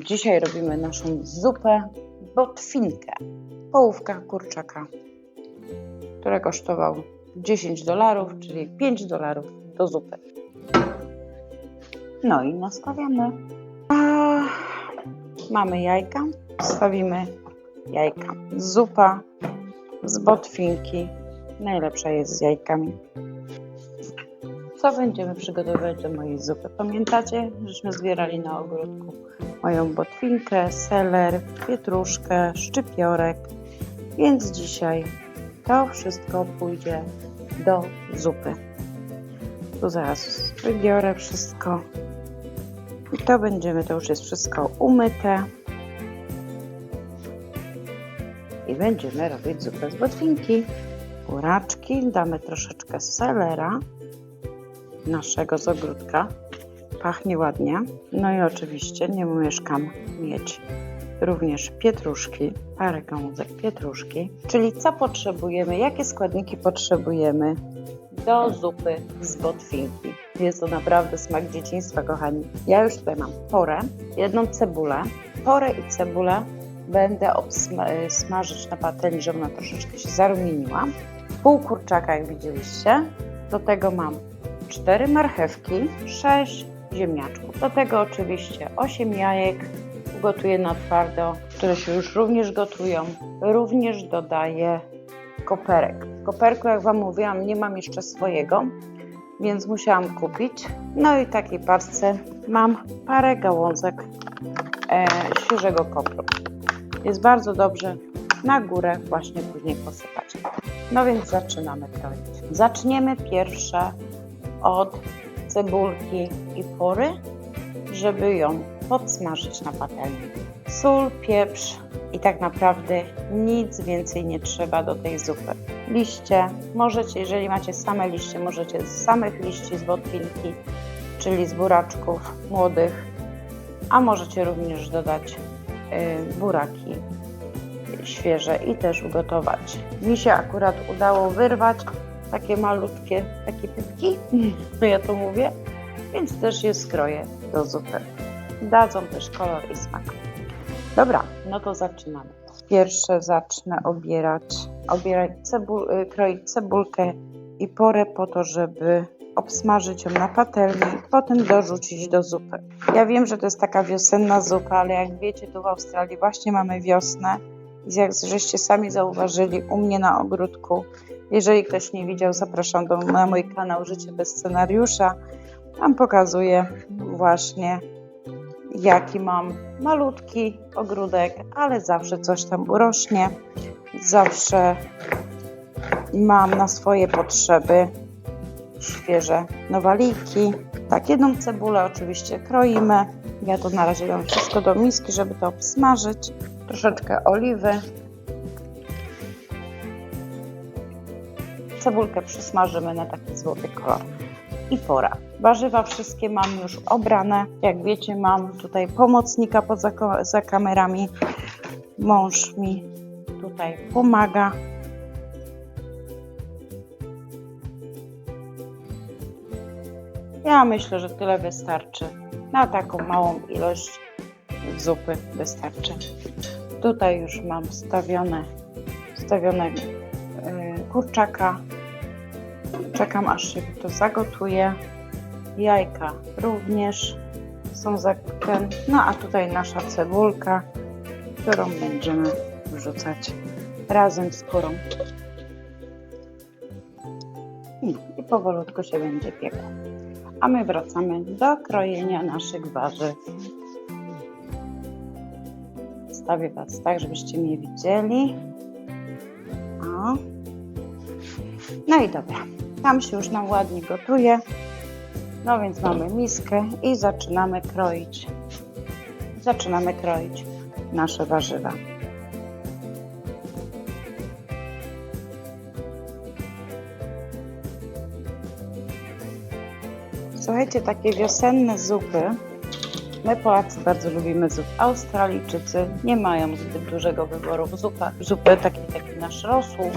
Dzisiaj robimy naszą zupę botwinkę. Połówka kurczaka, który kosztował $10, czyli $5 do zupy. No i nastawiamy. Mamy jajka, wstawimy jajka. Zupa z botwinki najlepsza jest z jajkami. Co będziemy przygotowywać do mojej zupy? Pamiętacie, żeśmy zbierali na ogródku moją botwinkę, seler, pietruszkę, szczypiorek, więc dzisiaj to wszystko pójdzie do zupy. Tu zaraz wybiorę wszystko i to już jest wszystko umyte i będziemy robić zupę z botwinki. Buraczki, damy troszeczkę selera naszego z ogródka, pachnie ładnie. No i oczywiście nie umieszkam mieć również pietruszki, parę gałązek pietruszki. Czyli co potrzebujemy, jakie składniki potrzebujemy do zupy z botwinki. Jest to naprawdę smak dzieciństwa, kochani. Ja już tutaj mam porę, jedną cebulę. Porę i cebulę będę smażyć na patelni, żeby ona troszeczkę się zarumieniła. Pół kurczaka, jak widzieliście. Do tego mam 4 marchewki, 6 ziemniaczków. Do tego oczywiście 8 jajek. Gotuję na twardo, które się już również gotują. Również dodaję koperek. Koperku, jak Wam mówiłam, nie mam jeszcze swojego, więc musiałam kupić. No i w takiej parce mam parę gałązek świeżego kopru. Jest bardzo dobrze na górę właśnie później posypać. No więc zaczynamy kroić. Zaczniemy pierwsze od cebulki i pory, żeby ją podsmażyć na patelni. Sól, pieprz i tak naprawdę nic więcej nie trzeba do tej zupy. Liście, możecie, jeżeli macie same liście, możecie z samych liści z botwinki, czyli z buraczków młodych, a możecie również dodać buraki świeże i też ugotować. Mi się akurat udało wyrwać takie malutkie, takie pytki, ja to mówię, więc też je skroję do zupy. Dadzą też kolor i smak. Dobra, no to zaczynamy. Pierwsze zacznę kroić cebulkę i porę po to, żeby obsmażyć ją na patelni, potem dorzucić do zupy. Ja wiem, że to jest taka wiosenna zupa, ale jak wiecie, tu w Australii właśnie mamy wiosnę. Jak żeście sami zauważyli u mnie na ogródku, jeżeli ktoś nie widział, zapraszam na mój kanał Życie bez scenariusza. Tam pokazuję właśnie, jaki mam malutki ogródek, ale zawsze coś tam urośnie. Zawsze mam na swoje potrzeby świeże nowaliki. Tak, jedną cebulę oczywiście kroimy. Ja to na razie dam wszystko do miski, żeby to obsmażyć. Troszeczkę oliwy. Cebulkę przysmażymy na taki złoty kolor. I pora. Warzywa wszystkie mam już obrane. Jak wiecie, mam tutaj pomocnika za kamerami. Mąż mi tutaj pomaga. Ja myślę, że tyle wystarczy. Na taką małą ilość zupy wystarczy. Tutaj już mam stawione kurczaka. Czekam, aż się to zagotuje. Jajka również są no a tutaj nasza cebulka, którą będziemy wrzucać razem z porą. I powolutku się będzie piekło. A my wracamy do krojenia naszych warzyw. Stawię Was tak, żebyście mnie widzieli. O. No i dobra, tam się już nam ładnie gotuje. No więc mamy miskę i zaczynamy kroić nasze warzywa. Słuchajcie, takie wiosenne zupy, my Polacy bardzo lubimy zupy. Australijczycy nie mają zbyt dużego wyboru zupy taki nasz rosół,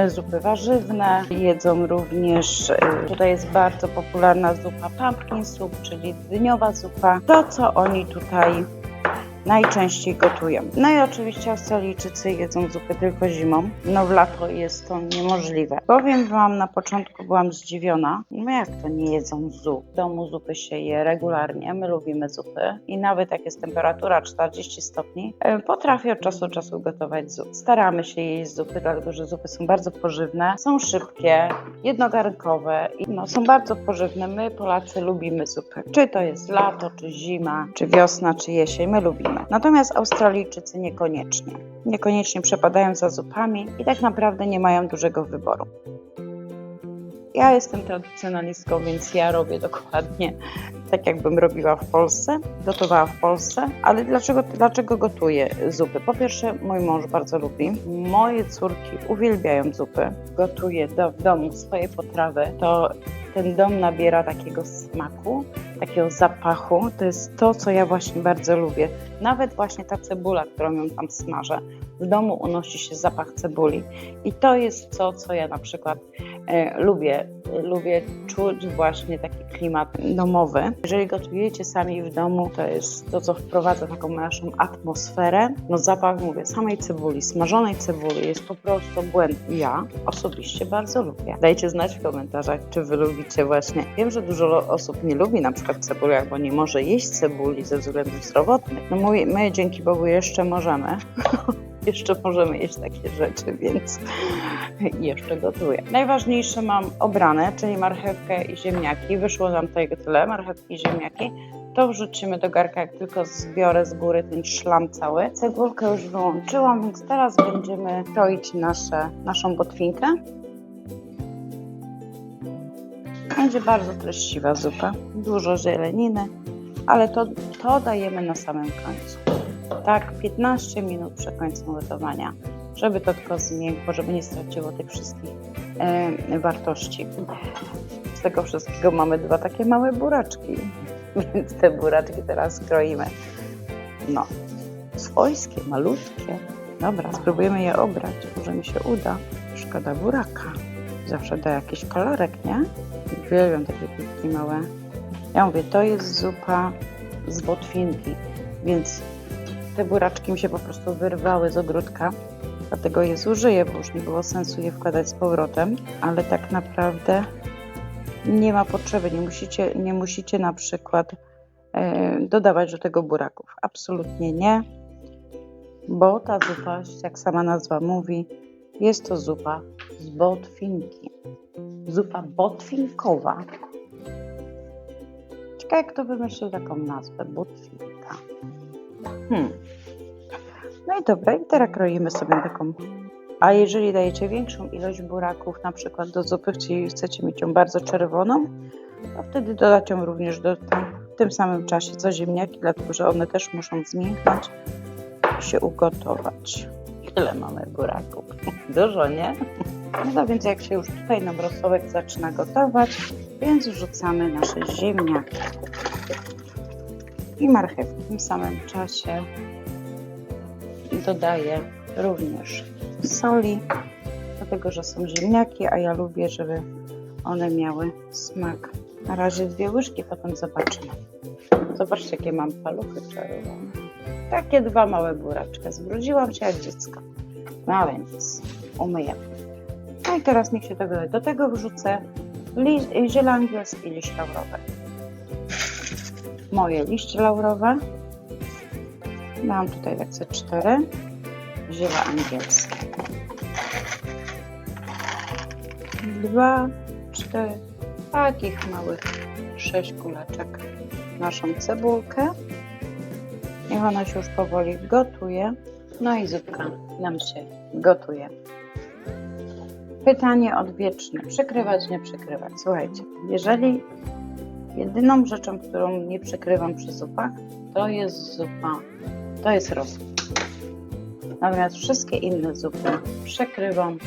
zupy warzywne. Jedzą również, tutaj jest bardzo popularna zupa pumpkin soup, czyli dyniowa zupa. To, co oni tutaj najczęściej gotują. No i oczywiście Australijczycy jedzą zupy tylko zimą. No w lato jest to niemożliwe. Powiem wam, na początku byłam zdziwiona. No jak to nie jedzą zup? W domu zupy się je regularnie. My lubimy zupy. I nawet jak jest temperatura 40 stopni, potrafię od czasu do czasu gotować zupy. Staramy się jeść zupy, dlatego że zupy są bardzo pożywne, są szybkie, jednogarnkowe i są bardzo pożywne. My Polacy lubimy zupy. Czy to jest lato, czy zima, czy wiosna, czy jesień, my lubimy. Natomiast Australijczycy niekoniecznie. Niekoniecznie przepadają za zupami i tak naprawdę nie mają dużego wyboru. Ja jestem tradycjonalistką, więc ja robię dokładnie tak, jakbym robiła w Polsce, gotowała w Polsce. Ale dlaczego gotuję zupy? Po pierwsze, mój mąż bardzo lubi. Moje córki uwielbiają zupy. Gotuję w domu swoje potrawy. To ten dom nabiera takiego smaku, takiego zapachu. To jest to, co ja właśnie bardzo lubię. Nawet właśnie ta cebula, którą ją tam smażę, w domu unosi się zapach cebuli. I to jest to, co ja na przykład lubię. Lubię czuć właśnie taki klimat domowy. Jeżeli gotujecie sami w domu, to jest to, co wprowadza taką naszą atmosferę. No zapach, mówię, samej cebuli, smażonej cebuli jest po prostu błędny. Ja osobiście bardzo lubię. Dajcie znać w komentarzach, czy wy lubicie właśnie. Wiem, że dużo osób nie lubi na przykład cebuli, albo nie może jeść cebuli ze względów zdrowotnych. No my dzięki Bogu jeszcze możemy. Jeszcze możemy jeść takie rzeczy, więc jeszcze gotuję. Najważniejsze mam obrane, czyli marchewkę i ziemniaki. Wyszło nam tego tyle, marchewki i ziemniaki. To wrzucimy do garka, jak tylko zbiorę z góry ten szlam cały. Cebulkę już wyłączyłam, więc teraz będziemy kroić naszą botwinkę. Będzie bardzo treściwa zupa, dużo zieleniny, ale to dajemy na samym końcu. Tak, 15 minut przed końcem gotowania, żeby to tylko zmiękło, żeby nie straciło tych wszystkich wartości. Z tego wszystkiego mamy 2 takie małe buraczki, więc te buraczki teraz kroimy. No, swojskie, malutkie. Dobra, spróbujemy je obrać, może mi się uda. Szkoda buraka. Zawsze da jakiś kolorek, nie? Uwielbiam takie piłki małe. Ja mówię, to jest zupa z botwinki, więc te buraczki mi się po prostu wyrwały z ogródka, dlatego je zużyję, bo już nie było sensu je wkładać z powrotem, ale tak naprawdę nie ma potrzeby, nie musicie na przykład dodawać do tego buraków. Absolutnie nie, bo ta zupa, jak sama nazwa mówi, jest to zupa z botwinki. Zupa botwinkowa. Ciekawe, kto wymyślił taką nazwę, botwinka. No i dobra, i teraz kroimy sobie taką. A jeżeli dajecie większą ilość buraków, na przykład do zupy, czyli chcecie mieć ją bardzo czerwoną, to wtedy dodacie ją również w tym samym czasie co ziemniaki, dlatego że one też muszą zmięknąć i się ugotować. Ile mamy buraków? Dużo, nie? No więc jak się już tutaj nam rosołek zaczyna gotować, więc wrzucamy nasze ziemniaki i marchewki. W tym samym czasie dodaję również soli, dlatego że są ziemniaki, a ja lubię, żeby one miały smak. Na razie 2 łyżki, potem zobaczymy. Zobaczcie, jakie mam paluchy czerwone. Takie 2 małe buraczki. Zwróciłam się jak dziecko. No więc umyję. No i teraz niech się tego da. Do tego wrzucę ziele angielskie i liść laurowy. Moje liście laurowe. Dałam tutaj tak 4 ziele angielskie. 2, 4 takich małych 6 kuleczek. Naszą cebulkę. Niech ona się już powoli gotuje. No i zupka nam się gotuje. Pytanie odwieczne. Przykrywać, nie przykrywać. Słuchajcie, jeżeli jedyną rzeczą, którą nie przykrywam przy zupach, to jest rosół. Natomiast wszystkie inne zupy przykrywam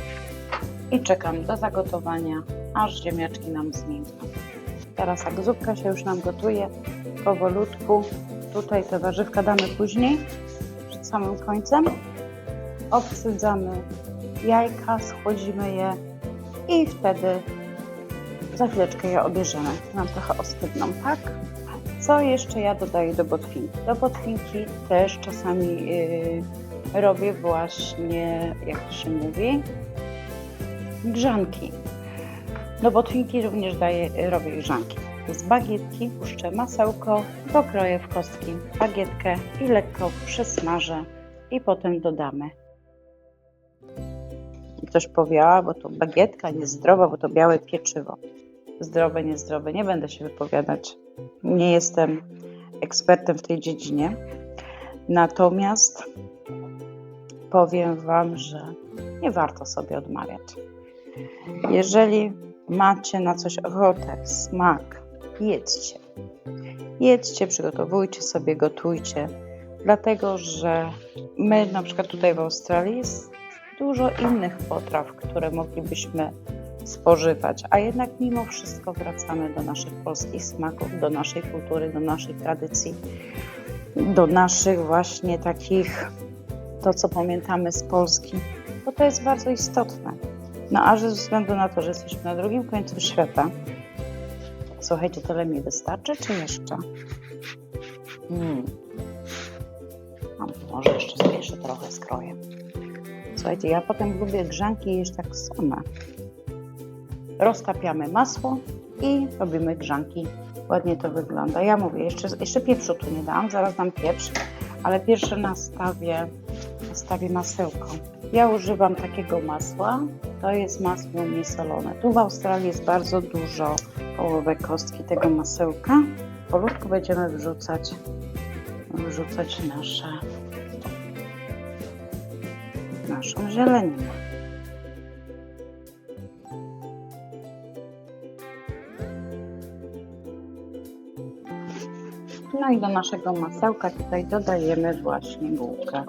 i czekam do zagotowania, aż ziemniaczki nam zmiękną. Teraz jak zupka się już nam gotuje, powolutku, tutaj te warzywka damy później, przed samym końcem. Obsydzamy jajka, schłodzimy je i wtedy za chwileczkę je obierzemy. Nam trochę ostygną, tak? Co jeszcze ja dodaję do botwinki? Do botwinki też czasami robię właśnie, jak to się mówi, grzanki. Do botwinki również robię grzanki. Z bagietki puszczę masełko, pokroję w kostki bagietkę i lekko przesmażę i potem dodamy. Ktoś powie, bo to bagietka niezdrowa, bo to białe pieczywo. Zdrowe, niezdrowe, nie będę się wypowiadać. Nie jestem ekspertem w tej dziedzinie. Natomiast powiem Wam, że nie warto sobie odmawiać. Jeżeli macie na coś ochotę, smak, jedzcie. Jedzcie, przygotowujcie sobie, gotujcie. Dlatego, że my na przykład tutaj w Australii jest dużo innych potraw, które moglibyśmy spożywać, a jednak mimo wszystko wracamy do naszych polskich smaków, do naszej kultury, do naszej tradycji, do naszych właśnie takich, to co pamiętamy z Polski, bo to jest bardzo istotne. No a ze względu na to, że jesteśmy na drugim końcu świata, słuchajcie, tyle mi wystarczy, czy jeszcze? A może jeszcze zmniejszę trochę skroję. Słuchajcie, ja potem lubię grzanki jeść tak same. Roztapiamy masło i robimy grzanki. Ładnie to wygląda. Ja mówię, jeszcze pieprzu tu nie dam, zaraz dam pieprz, ale pierwsze nastawię masełko. Ja używam takiego masła, to jest masło niesolone. Tu w Australii jest bardzo dużo połówek kostki tego masełka. Powolutku będziemy wrzucać naszą zieleninę. No i do naszego masełka tutaj dodajemy właśnie bułkę.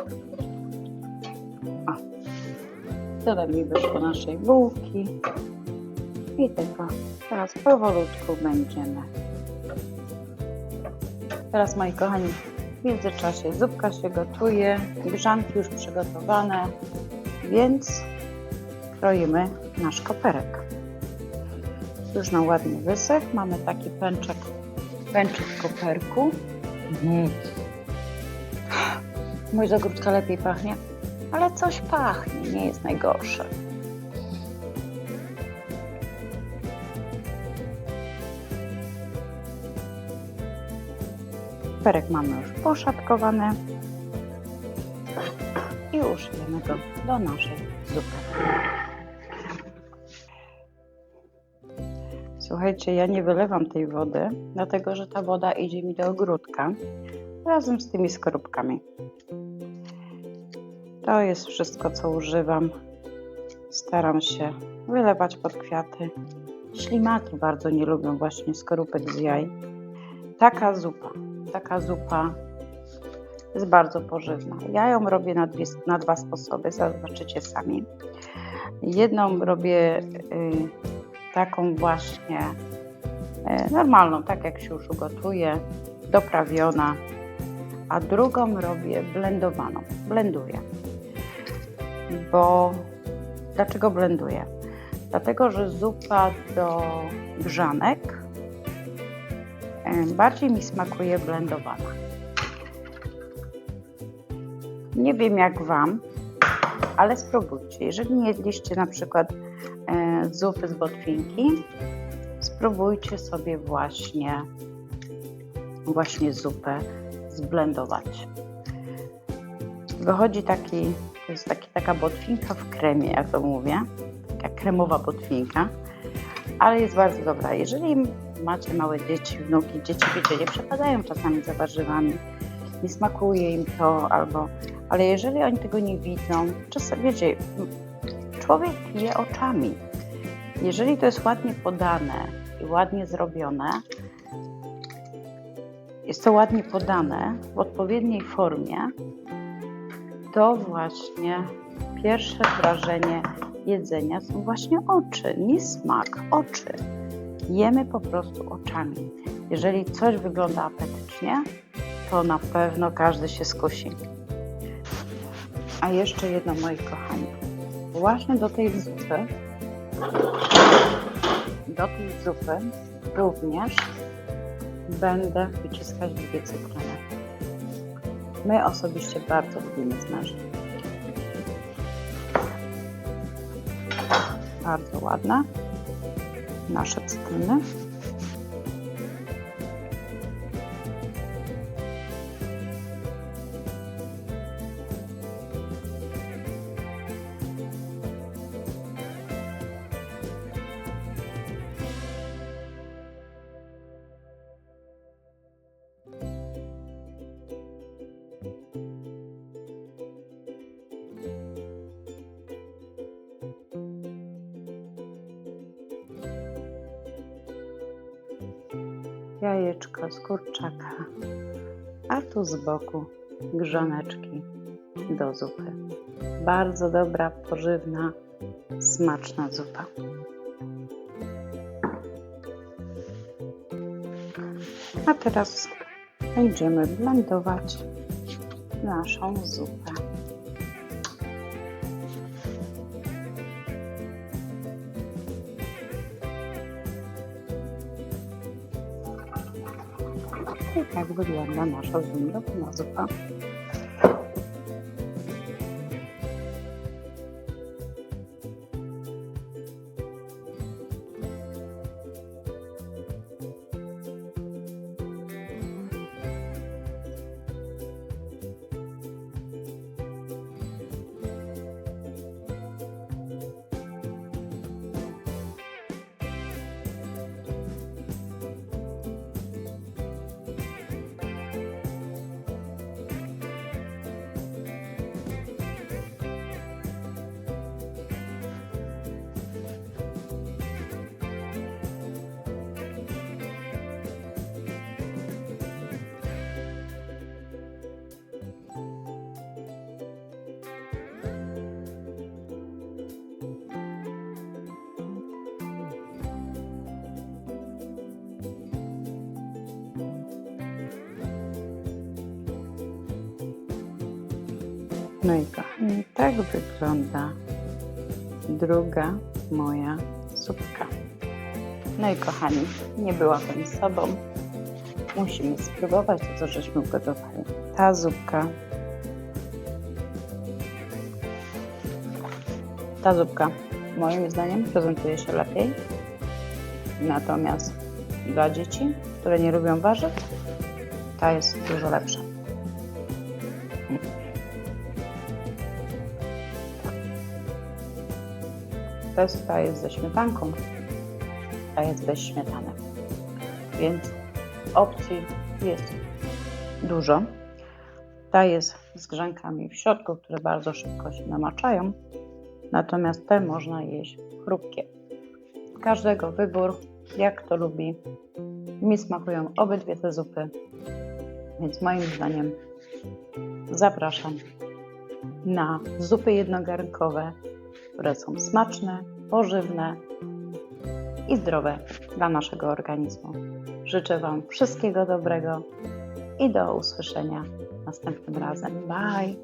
Tyle mi wyszło naszej bułki i tego teraz powolutku będziemy. Teraz, moi kochani, w międzyczasie zupka się gotuje, grzanki już przygotowane, więc kroimy nasz koperek. Już nam ładnie wysechł, mamy taki pęczek koperku. Mój z ogródka lepiej pachnie, ale coś pachnie, nie jest najgorsze. Koperek mamy już poszatkowany i użyjemy go do naszej zupy. Słuchajcie, ja nie wylewam tej wody, dlatego że ta woda idzie mi do ogródka razem z tymi skorupkami. To jest wszystko, co używam. Staram się wylewać pod kwiaty. Ślimaki bardzo nie lubią właśnie skorupek z jaj. Taka zupa jest bardzo pożywna. Ja ją robię na dwa sposoby, zobaczycie sami. Jedną robię taką właśnie normalną, tak jak się już ugotuje, doprawiona, a drugą robię blendowaną. Blenduję. Dlaczego blenduję? Dlatego, że zupa do grzanek bardziej mi smakuje blendowana. Nie wiem jak Wam, ale spróbujcie. Jeżeli nie jedliście na przykład zupy z botwinki, spróbujcie sobie właśnie zupę zblendować. Wychodzi taka botwinka w kremie, jak to mówię, taka kremowa botwinka, ale jest bardzo dobra. Jeżeli macie małe dzieci, wnuki, dzieci wiecie, nie przepadają czasami za warzywami, nie smakuje im to, ale jeżeli oni tego nie widzą, czasem wiecie, człowiek je oczami. Jeżeli to jest ładnie podane i ładnie zrobione, jest to ładnie podane w odpowiedniej formie, to właśnie pierwsze wrażenie jedzenia są właśnie oczy, nie smak, oczy. Jemy po prostu oczami. Jeżeli coś wygląda apetycznie, to na pewno każdy się skusi. A jeszcze jedno, moi kochani, właśnie do tej zupy również będę wyciskać 2 cytryny. My osobiście bardzo lubimy z mężem. Bardzo ładne nasze cytryny. Jajeczko z kurczaka, a tu z boku grzaneczki do zupy. Bardzo dobra, pożywna, smaczna zupa. A teraz będziemy blendować naszą zupę. I tak wygląda nasza wędrowna zupa. No i kochani, tak wygląda druga moja zupka. No i kochani, nie byłabym sobą. Musimy spróbować to, co żeśmy ugotowali. Ta zupka moim zdaniem prezentuje się lepiej. Natomiast dla dzieci, które nie lubią warzyw, ta jest dużo lepsza. Ta jest ze śmietanką, ta jest bez śmietany, więc opcji jest dużo. Ta jest z grzankami w środku, które bardzo szybko się namaczają, natomiast te można jeść chrupkie. Każdego wybór, jak kto lubi. Mi smakują obydwie te zupy, więc moim zdaniem zapraszam na zupy jednogarnkowe, które są smaczne, pożywne i zdrowe dla naszego organizmu. Życzę Wam wszystkiego dobrego i do usłyszenia następnym razem. Bye!